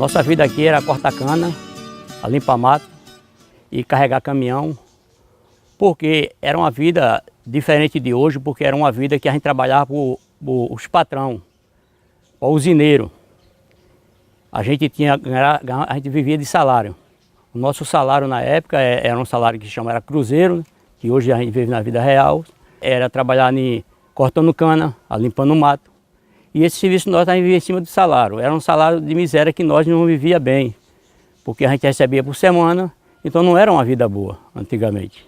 nossa vida aqui era cortar cana, limpar mato e carregar caminhão, porque era uma vida diferente de hoje, porque era uma vida que a gente trabalhava para os patrão, para o usineiro. A gente vivia de salário. O nosso salário na época era um salário que se chama cruzeiro, que hoje a gente vive na vida real. Era trabalhar cortando cana, limpando mato. E esse serviço nós a gente vivia em cima do salário. Era um salário de miséria que nós não vivia bem, porque a gente recebia por semana, então não era uma vida boa antigamente.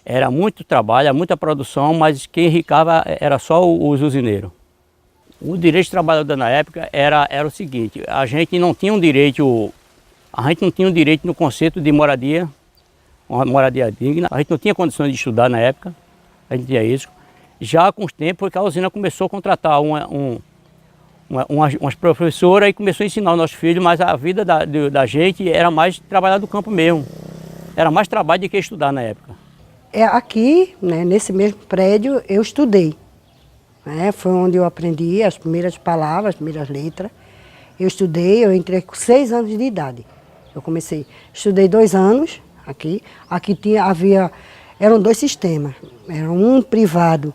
Era muito trabalho, muita produção, mas quem enricava era só os usineiros. O direito de trabalhador na época era o seguinte: a gente não tinha um direito no conceito de moradia, uma moradia digna. A gente não tinha condições de estudar na época, a gente tinha isso. Já com os tempos foi que a usina começou a contratar umas professoras e começou a ensinar os nossos filhos, mas a vida da gente era mais trabalhar do campo mesmo. Era mais trabalho do que estudar na época. Aqui, né, nesse mesmo prédio, eu estudei. Foi onde eu aprendi as primeiras palavras, as primeiras letras. Eu estudei, eu entrei com 6 anos de idade. Eu comecei, estudei 2 anos aqui. Aqui eram 2 sistemas. Era um privado,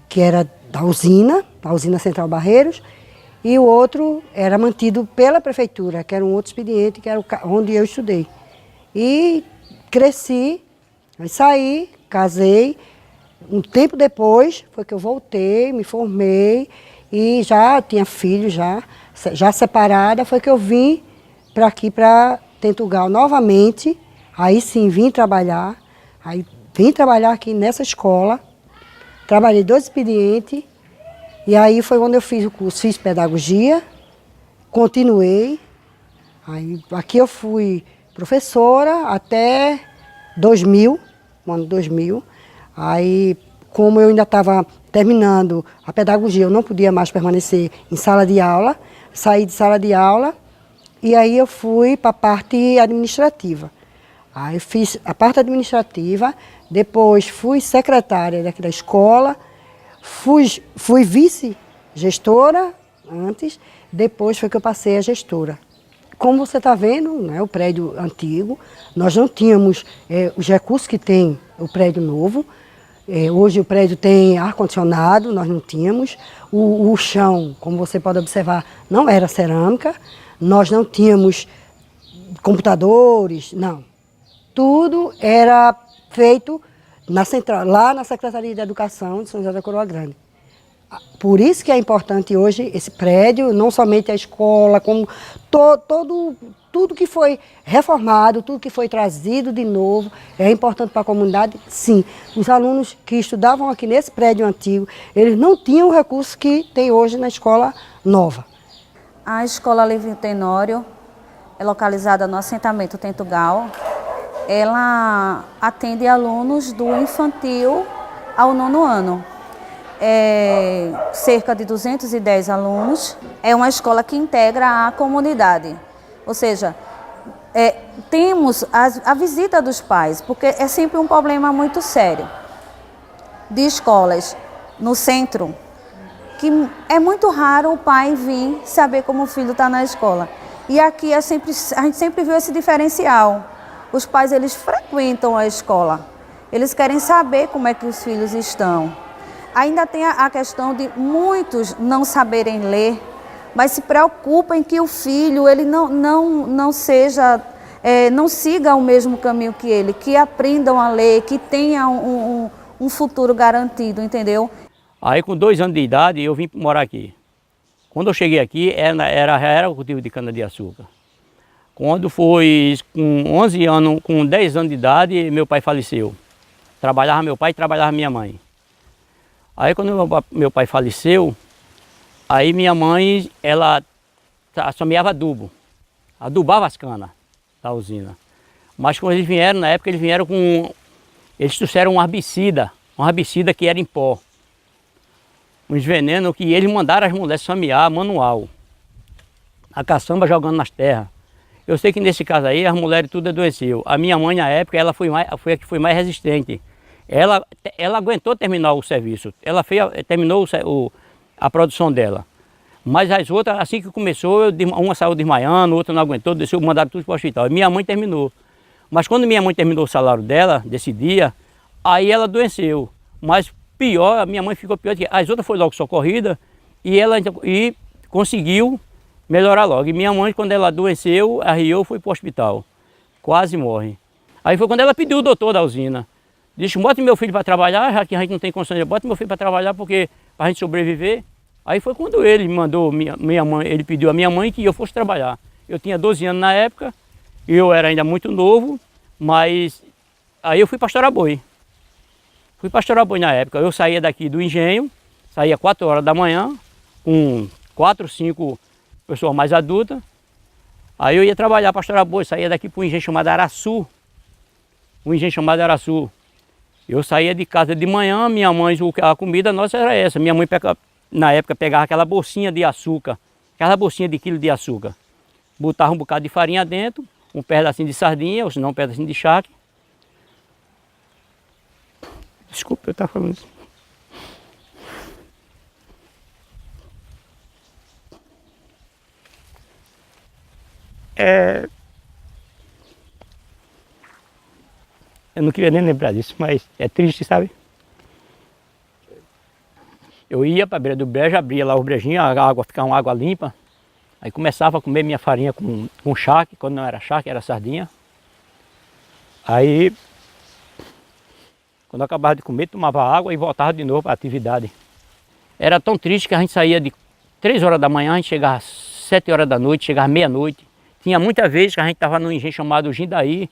que era da usina, a usina Central Barreiros, e o outro era mantido pela prefeitura, que era um outro expediente, que era onde eu estudei. E cresci, aí saí, casei. Um tempo depois foi que eu voltei, me formei e já tinha filho, já separada, foi que eu vim para aqui, para Tentugal novamente. Aí sim, vim trabalhar aqui nessa escola, trabalhei 2 expedientes, e aí foi quando eu fiz o curso, fiz pedagogia, continuei. Aí, aqui eu fui professora até 2000, no ano 2000. Aí, como eu ainda estava terminando a pedagogia, eu não podia mais permanecer em sala de aula, saí de sala de aula e aí eu fui para a parte administrativa. Aí eu fiz a parte administrativa, depois fui secretária daqui da escola, fui vice-gestora antes, depois foi que eu passei a gestora. Como você está vendo, né, o prédio antigo, nós não tínhamos os recursos que tem o prédio novo. Hoje o prédio tem ar-condicionado, nós não tínhamos. O chão, como você pode observar, não era cerâmica. Nós não tínhamos computadores, não. Tudo era feito lá na Secretaria de Educação de São José da Coroa Grande. Por isso que é importante hoje esse prédio, não somente a escola, como tudo que foi reformado, tudo que foi trazido de novo, é importante para a comunidade, sim. Os alunos que estudavam aqui nesse prédio antigo, eles não tinham o recurso que tem hoje na escola nova. A Escola Livio Tenório é localizada no assentamento Tentugal. Ela atende alunos do infantil ao 9º ano. Cerca de 210 alunos. É uma escola que integra a comunidade. Ou seja, temos a visita dos pais, porque é sempre um problema muito sério de escolas no centro, que é muito raro o pai vir saber como o filho está na escola. E aqui a gente sempre viu esse diferencial. Os pais, eles frequentam a escola, eles querem saber como é que os filhos estão. Ainda tem a questão de muitos não saberem ler, mas se preocupam em que o filho ele não siga o mesmo caminho que ele, que aprendam a ler, que tenha um futuro garantido, entendeu? Aí com 2 anos de idade eu vim morar aqui. Quando eu cheguei aqui já era o cultivo de cana-de-açúcar. Quando foi com 11 anos, com 10 anos de idade, meu pai faleceu. Trabalhava meu pai e trabalhava minha mãe. Aí quando meu pai faleceu, aí minha mãe, ela semeava adubo, adubava as canas da usina. Mas quando eles vieram, na época eles trouxeram um herbicida que era em pó. Uns venenos que eles mandaram as mulheres semear manual. A caçamba jogando nas terras. Eu sei que nesse caso aí as mulheres tudo adoeceu. A minha mãe na época ela foi a que foi mais resistente. Ela aguentou terminar o serviço. Ela terminou a produção dela. Mas as outras, assim que começou, uma saiu desmaiando, outra não aguentou, desceu, mandaram tudo para o hospital. E minha mãe terminou. Mas quando minha mãe terminou o salário dela, desse dia, aí ela adoeceu. Mas pior, a minha mãe ficou pior, que as outras foi logo socorrida e ela conseguiu melhorar logo. E minha mãe, quando ela adoeceu, arriou, foi para o hospital. Quase morre. Aí foi quando ela pediu o doutor da usina. Disse, bota meu filho para trabalhar, já que a gente não tem condições de bota meu filho para trabalhar, porque para a gente sobreviver. Aí foi quando ele mandou, minha mãe, ele pediu a minha mãe que eu fosse trabalhar. Eu tinha 12 anos na época, eu era ainda muito novo, mas aí eu fui pastorar boi. Fui pastorar boi na época. Eu saía daqui do engenho, saía 4 horas da manhã, com 4, 5 pessoas mais adultas. Aí eu ia trabalhar, pastorar boi, saía daqui para um engenho chamado Araçu. Um engenho chamado Araçu. Eu saía de casa de manhã, minha mãe, a comida nossa era essa. Minha mãe, na época, pegava aquela bolsinha de açúcar, aquela bolsinha de quilo de açúcar. Botava um bocado de farinha dentro, um pedacinho de sardinha, ou senão um pedacinho de charque. Desculpa eu estar falando isso. Eu não queria nem lembrar disso, mas é triste, sabe? Eu ia para a beira do brejo, abria lá o brejinho, a água ficava uma água limpa. Aí começava a comer minha farinha com charque, quando não era charque, era sardinha. Aí, quando eu acabava de comer, tomava água e voltava de novo para a atividade. Era tão triste que a gente saía de 3 horas da manhã, a gente chegava às 7 horas da noite, chegava meia-noite. Tinha muitas vezes que a gente estava num engenho chamado Jindaí.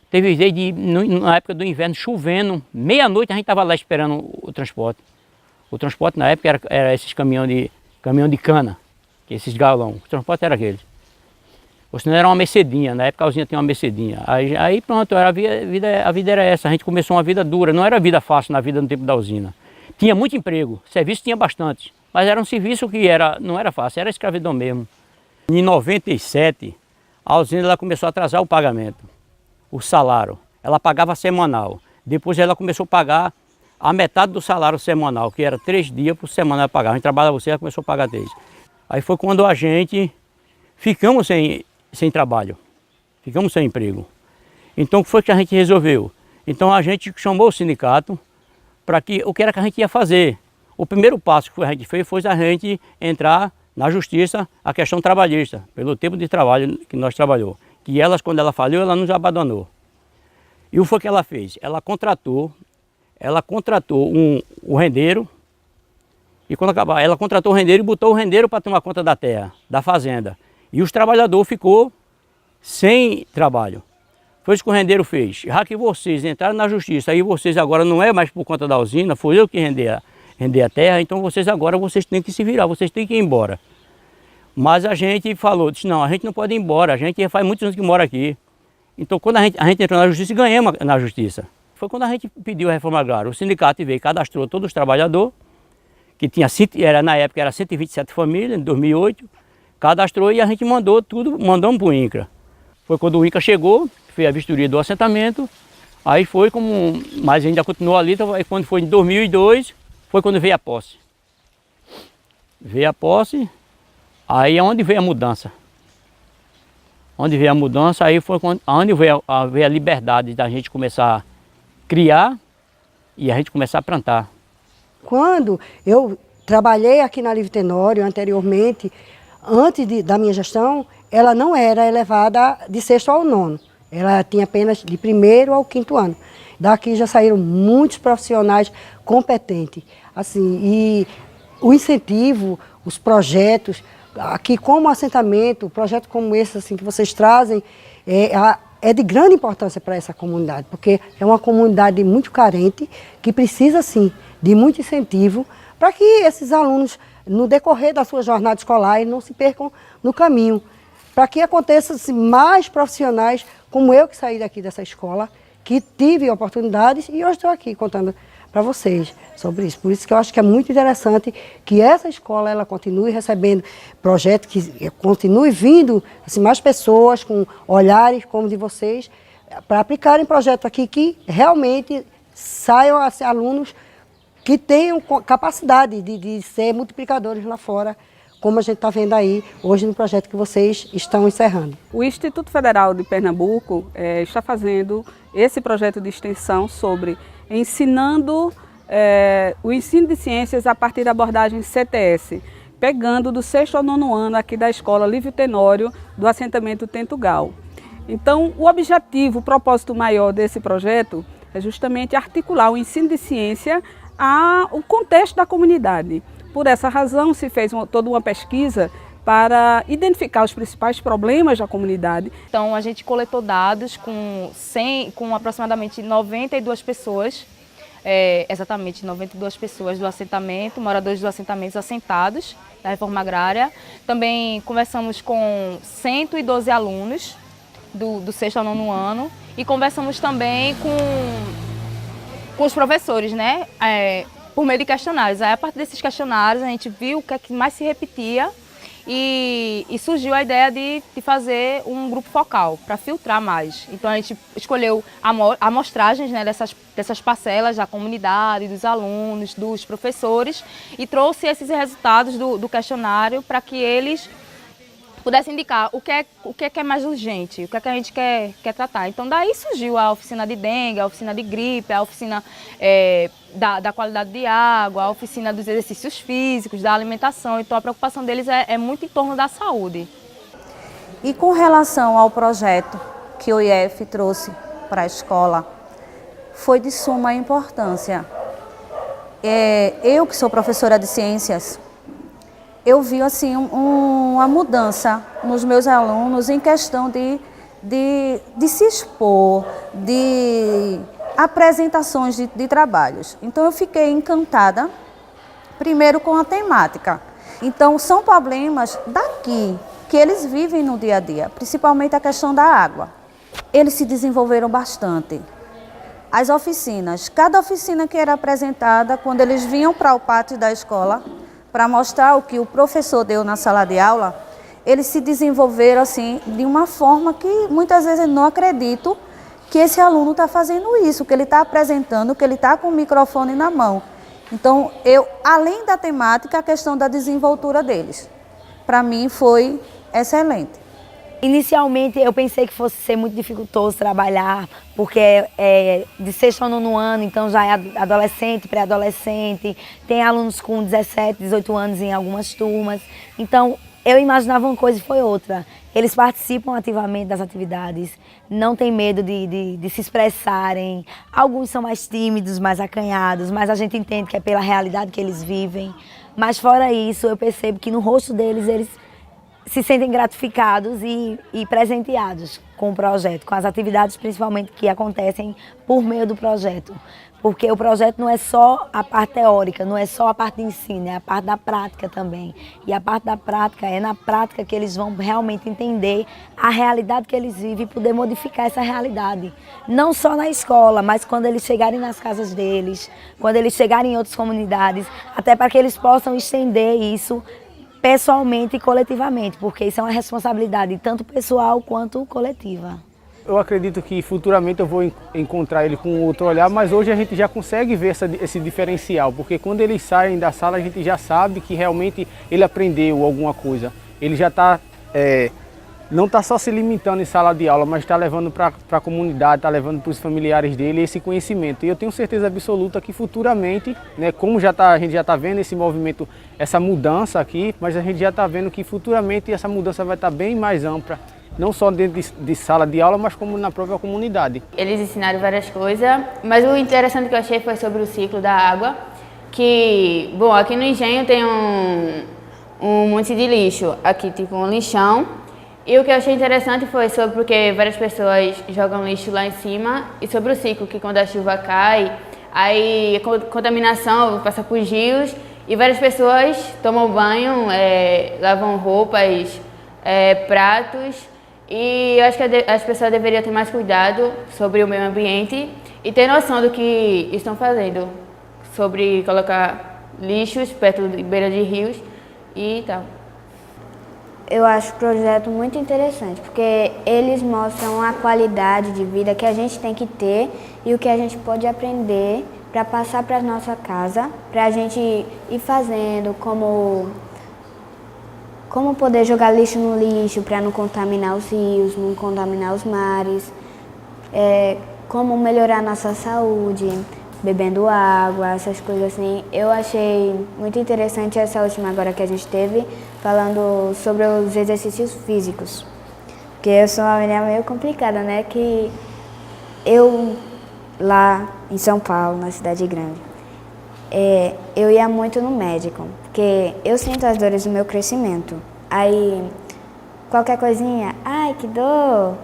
Teve vez na época do inverno, chovendo, meia-noite a gente estava lá esperando o transporte. O transporte na época era esses caminhão de cana, esses galão. O transporte era aquele. Ou senão era uma mercedinha, na época a usina tinha uma mercedinha. Aí pronto, a vida era essa, a gente começou uma vida dura, não era vida fácil na vida no tempo da usina. Tinha muito emprego, serviço tinha bastante, mas era um serviço que não era fácil, era escravidão mesmo. Em 97, a usina ela começou a atrasar o pagamento. O salário, ela pagava semanal. Depois ela começou a pagar a metade do salário semanal, que era 3 dias por semana ela pagava. A gente trabalhava ela começou a pagar 3. Aí foi quando a gente ficamos sem trabalho, ficamos sem emprego. Então o que foi que a gente resolveu? Então a gente chamou o sindicato para o que era que a gente ia fazer. O primeiro passo que a gente fez foi a gente entrar na justiça a questão trabalhista, pelo tempo de trabalho que nós trabalhamos. Que elas, quando ela faliu, ela nos abandonou. E o que foi que ela fez? Ela contratou o rendeiro, e quando acabar, ela contratou o rendeiro e botou o rendeiro para tomar conta da terra, da fazenda. E os trabalhadores ficou sem trabalho. Foi isso que o rendeiro fez. Já que vocês entraram na justiça e vocês agora não é mais por conta da usina, foi eu que render a terra, então vocês têm que se virar, vocês têm que ir embora. Mas a gente falou, disse, não, a gente não pode ir embora, a gente faz muitos anos que mora aqui. Então quando a gente entrou na justiça, ganhamos na justiça. Foi quando a gente pediu a reforma agrária. O sindicato veio e cadastrou todos os trabalhadores, que na época era 127 famílias, em 2008, cadastrou e a gente mandamos para o INCRA. Foi quando o INCRA chegou, fez a vistoria do assentamento, aí foi mas ainda continuou ali, então, aí quando foi em 2002, foi quando veio a posse. Veio a posse. Aí é onde veio a mudança. Onde veio a mudança, aí foi onde veio a liberdade da gente começar a criar e a gente começar a plantar. Quando eu trabalhei aqui na Livre Tenório anteriormente, antes da minha gestão, ela não era elevada de 6º ao 9º. Ela tinha apenas de 1º ao 5º ano. Daqui já saíram muitos profissionais competentes. Assim, e o incentivo, os projetos, aqui como assentamento, projeto como esse assim, que vocês trazem, é de grande importância para essa comunidade, porque é uma comunidade muito carente, que precisa sim de muito incentivo para que esses alunos, no decorrer da sua jornada escolar, não se percam no caminho. Para que aconteça assim, mais profissionais como eu que saí daqui dessa escola, que tive oportunidades e hoje estou aqui contando para vocês sobre isso. Por isso que eu acho que é muito interessante que essa escola ela continue recebendo projetos, que continue vindo assim, mais pessoas com olhares como o de vocês, para aplicarem projetos aqui que realmente saiam alunos que tenham capacidade de ser multiplicadores lá fora, como a gente está vendo aí hoje no projeto que vocês estão encerrando. O Instituto Federal de Pernambuco está fazendo esse projeto de extensão sobre ensinando o ensino de ciências a partir da abordagem CTS, pegando do 6º ao 9º ano aqui da Escola Lívio Tenório do assentamento Tentugal. Então, o objetivo, o propósito maior desse projeto é justamente articular o ensino de ciência ao contexto da comunidade. Por essa razão, se fez toda uma pesquisa para identificar os principais problemas da comunidade. Então, a gente coletou dados com aproximadamente 92 pessoas, exatamente 92 pessoas do assentamento, moradores dos assentamentos assentados da reforma agrária. Também conversamos com 112 alunos do 6º ao 9º ano e conversamos também com os professores, né? Por meio de questionários. Aí, a partir desses questionários, a gente viu o que é que mais se repetia e surgiu a ideia de fazer um grupo focal para filtrar mais. Então, a gente escolheu amostragens, né, dessas parcelas da comunidade, dos alunos, dos professores e trouxe esses resultados do questionário para que eles pudessem indicar o que é mais urgente, o que é que a gente quer tratar. Então, daí surgiu a oficina de dengue, a oficina de gripe, a oficina da qualidade de água, a oficina dos exercícios físicos, da alimentação. Então, a preocupação deles é muito em torno da saúde. E com relação ao projeto que o IF trouxe para a escola, foi de suma importância. Eu, que sou professora de ciências, eu vi assim uma mudança nos meus alunos em questão de se expor, de apresentações de trabalhos. Então eu fiquei encantada, primeiro com a temática. Então são problemas daqui, que eles vivem no dia a dia, principalmente a questão da água. Eles se desenvolveram bastante. As oficinas, cada oficina que era apresentada, quando eles vinham para o pátio da escola, para mostrar o que o professor deu na sala de aula, eles se desenvolveram assim, de uma forma que muitas vezes eu não acredito que esse aluno está fazendo isso, que ele está apresentando, que ele está com o microfone na mão. Então, além da temática, a questão da desenvoltura deles, para mim foi excelente. Inicialmente eu pensei que fosse ser muito dificultoso trabalhar, porque é de 6º ao 9º ano, então já é adolescente, pré-adolescente, tem alunos com 17, 18 anos em algumas turmas. Então eu imaginava uma coisa e foi outra. Eles participam ativamente das atividades, não têm medo de se expressarem. Alguns são mais tímidos, mais acanhados, mas a gente entende que é pela realidade que eles vivem. Mas fora isso, eu percebo que no rosto deles, eles se sentem gratificados e presenteados com o projeto, com as atividades principalmente que acontecem por meio do projeto. Porque o projeto não é só a parte teórica, não é só a parte de ensino, é a parte da prática também. E a parte da prática é na prática que eles vão realmente entender a realidade que eles vivem e poder modificar essa realidade. Não só na escola, mas quando eles chegarem nas casas deles, quando eles chegarem em outras comunidades, até para que eles possam estender isso pessoalmente e coletivamente, porque isso é uma responsabilidade tanto pessoal quanto coletiva. Eu acredito que futuramente eu vou encontrar ele com outro olhar, mas hoje a gente já consegue ver esse diferencial, porque quando eles saem da sala a gente já sabe que realmente ele aprendeu alguma coisa. Ele já não está só se limitando em sala de aula, mas está levando para a comunidade, está levando para os familiares dele esse conhecimento. E eu tenho certeza absoluta que futuramente, né, como a gente já está vendo esse movimento, essa mudança aqui, mas a gente já está vendo que futuramente essa mudança vai estar bem mais ampla, não só dentro de sala de aula, mas como na própria comunidade. Eles ensinaram várias coisas, mas o interessante que eu achei foi sobre o ciclo da água, que, bom, aqui no engenho tem um monte de lixo, aqui tipo um lixão. E o que eu achei interessante foi sobre porque várias pessoas jogam lixo lá em cima e sobre o ciclo, que quando a chuva cai, aí a contaminação passa por rios e várias pessoas tomam banho, lavam roupas, pratos e eu acho que as pessoas deveriam ter mais cuidado sobre o meio ambiente e ter noção do que estão fazendo, sobre colocar lixos perto de beira de rios e tal. Eu acho o projeto muito interessante, porque eles mostram a qualidade de vida que a gente tem que ter e o que a gente pode aprender para passar para a nossa casa, para a gente ir fazendo como como poder jogar lixo no lixo para não contaminar os rios, não contaminar os mares, como melhorar nossa saúde, bebendo água, essas coisas assim. Eu achei muito interessante essa última agora que a gente teve, falando sobre os exercícios físicos. Porque eu sou uma menina meio complicada, né? Que eu, lá em São Paulo, na cidade grande, eu ia muito no médico, porque eu sinto as dores do meu crescimento. Aí, qualquer coisinha, ai, que dor!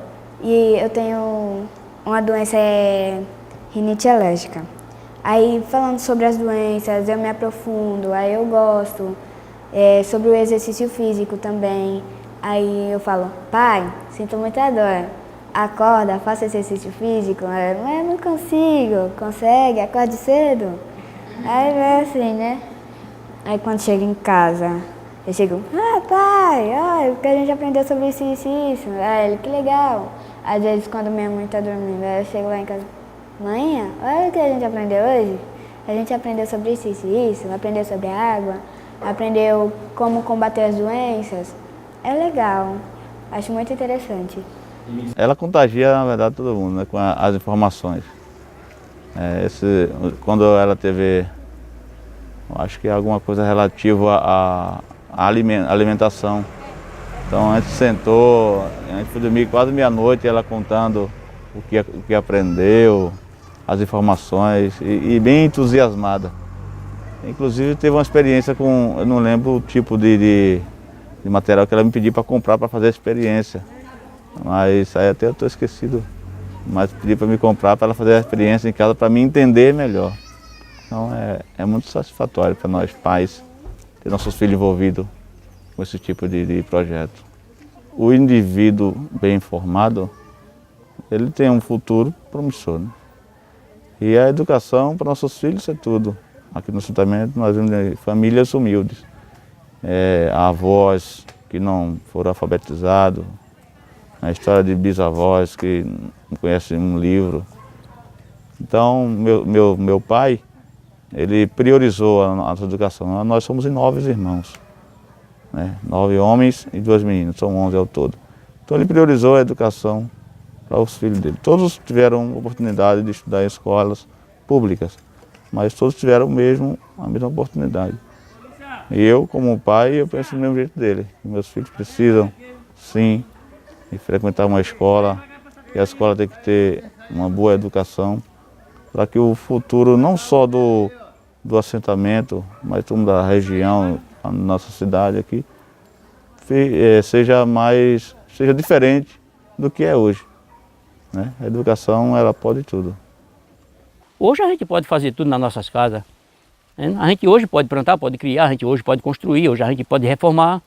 E eu tenho uma doença, rinite alérgica. Aí, falando sobre as doenças, eu me aprofundo, aí eu gosto. Sobre o exercício físico também. Aí eu falo, pai, sinto muita dor. Acorda, faça exercício físico. Mas não consigo. Consegue? Acorde cedo. Aí é assim, né? Aí quando chego em casa, eu chego, pai, olha o que a gente aprendeu sobre isso, isso e isso. Aí ele, que legal. Às vezes quando minha mãe tá dormindo, aí eu chego lá em casa, mãe, olha o que a gente aprendeu hoje. A gente aprendeu sobre isso, isso e isso, aprendeu sobre a água, aprendeu como combater as doenças. É legal, acho muito interessante. Ela contagia, na verdade, todo mundo, né, com as informações. Quando ela teve, acho que alguma coisa relativa à alimentação. Então a gente sentou, a gente foi dormir quase meia-noite, ela contando o que aprendeu, as informações, e bem entusiasmada. Inclusive teve uma experiência com, eu não lembro o tipo de material que ela me pediu para comprar para fazer a experiência. Mas aí até eu estou esquecido. Mas pediu para me comprar para ela fazer a experiência em casa para me entender melhor. Então é muito satisfatório para nós pais ter nossos filhos envolvidos com esse tipo de projeto. O indivíduo bem informado, ele tem um futuro promissor, né? E a educação para nossos filhos é tudo. Aqui no assentamento nós vemos famílias humildes, avós que não foram alfabetizados, a história de bisavós que não conhecem um livro. Então, meu pai, ele priorizou a nossa educação. Nós somos em 9 irmãos, né? 9 homens e 2 meninas, são 11 ao todo. Então ele priorizou a educação para os filhos dele. Todos tiveram oportunidade de estudar em escolas públicas, mas todos tiveram a mesma oportunidade. E eu, como pai, eu penso do mesmo jeito dele. Meus filhos precisam, sim, de frequentar uma escola, e a escola tem que ter uma boa educação para que o futuro não só do assentamento, mas também da região, a nossa cidade aqui, seja diferente do que é hoje, né? A educação, ela pode tudo. Hoje a gente pode fazer tudo nas nossas casas, né? A gente hoje pode plantar, pode criar, a gente hoje pode construir, hoje a gente pode reformar.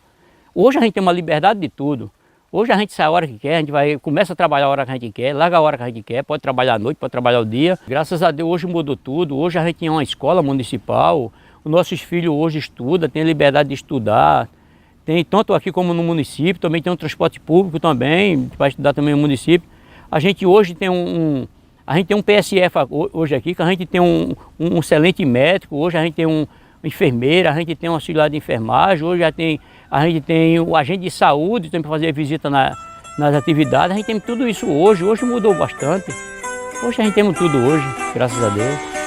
Hoje a gente tem uma liberdade de tudo. Hoje a gente sai a hora que quer, a gente começa a trabalhar a hora que a gente quer, larga a hora que a gente quer, pode trabalhar à noite, pode trabalhar o dia. Graças a Deus hoje mudou tudo, hoje a gente tem uma escola municipal, os nossos filhos hoje estudam, têm liberdade de estudar, tem tanto aqui como no município, também tem um transporte público também, para estudar também no município. A gente hoje tem a gente tem um PSF hoje aqui, que a gente tem um excelente médico, hoje a gente tem uma enfermeira, a gente tem um auxiliar de enfermagem, hoje a gente tem o agente de saúde também para fazer visita nas atividades, a gente tem tudo isso hoje mudou bastante. Hoje a gente tem tudo hoje, graças a Deus.